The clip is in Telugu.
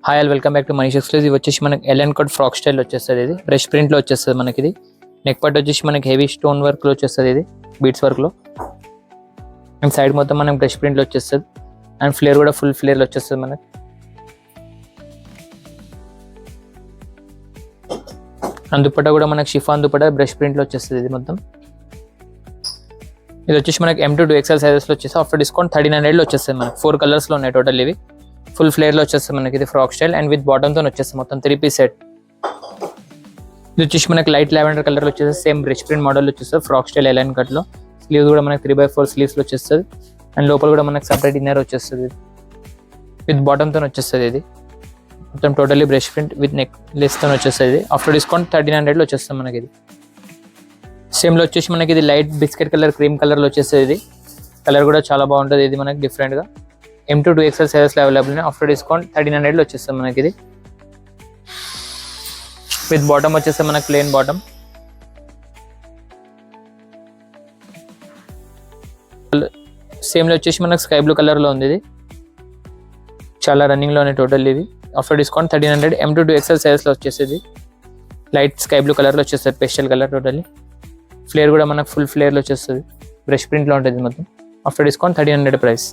Hi all welcome back to Manish exclusive. వచ్చేసి మనకి ఎల్ఎన్ కట్ ఫ్రాక్ స్టైల్ వచ్చేస్తుంది. ఇది బ్రష్ ప్రింట్ లో వచ్చేస్తుంది మనకి. ఇది నెక్ పార్ట్ వచ్చేసి మనకి హెవీ స్టోన్ వర్క్ లో వచ్చేస్తుంది. ఇది బీట్స్ వర్క్ లో అండ్ సైడ్ మొత్తం మనకి బ్రష్ ప్రింట్ లో వచ్చేస్తుంది. అండ్ ఫ్లేర్ కూడా ఫుల్ ఫ్లేర్ లో వచ్చేస్తుంది మనకి. అండ్ దుపట్టా కూడా మనకి షిఫాన్ దుపట్టా బ్రష్ ప్రింట్ లో వచ్చేస్తుంది. ఇది మొత్తం ఇది వచ్చేసి మనకి M2 to XL సైజెస్ లో వచ్చేసి ఆఫ్టర్ డిస్కౌంట్ 1300 లో వచ్చేస్తుంది. మనకి 4 కలర్స్ లో ఉన్నాయి టోటల్. ఇవి ఫుల్ ఫ్లేర్ లో వచ్చేస్తుంది మనకి. ఇది frock style and with bottom తో వచ్చేస్తుంది మొత్తం 3 పీస్ సెట్. ఇది వచ్చేసి మనకి లైట్ లావెండర్ కలర్ లో వచ్చేసి సేమ్ బ్రష్ ప్రింట్ మోడల్ వచ్చేస్తుంది ఫ్రాక్ స్టైల్ ఎలైన్ కట్ లో. స్లీవ్స్ కూడా మనకి 3/4 స్లీవ్స్ లో వచ్చేస్తుంది. అండ్ లోపల కూడా మనకి సపరేట్ ఇన్నర్ వచ్చేస్తుంది విత్ బాటమ్ తో వచ్చేస్తుంది. ఇది మొత్తం totally brush print with neck less తో వచ్చేస్తుంది. ఆఫ్టర్ డిస్కౌంట్ 1300 లో వచ్చేస్తుంది మనకి. ఇది సేమ్ లో వచ్చేసి మనకి ఇది light biscuit colour cream colour లో వచ్చేస్తుంది. ఇది కలర్ కూడా చాలా బాగుంటుంది. ఇది మనకి డిఫరెంట్ గా M2 to XL సైజెస్ లో అవైలబుల్ ఉన్నాయి. ఆఫ్టర్ డిస్కౌంట్ 1300 లో వచ్చేస్తుంది మనకి. ఇది విత్ బాటమ్ వచ్చేస్తే మనకి ప్లెయిన్ బాటమ్. సేమ్ లో వచ్చేసి మనకి స్కై బ్లూ కలర్ లో ఉంది. ఇది చాలా రన్నింగ్ లో ఉన్నాయి టోటల్. ఇవి after discount 1300 M2 to XL sizes లో వచ్చేసేది. లైట్ స్కై బ్లూ కలర్ లో వచ్చేస్తుంది పేస్టల్ కలర్ టోటల్లీ. ఫ్లేర్ కూడా మనకు ఫుల్ ఫ్లేర్ లో వచ్చేస్తుంది. బ్రష్ ప్రింట్ లో ఉంటుంది మొత్తం. After discount 1300 price.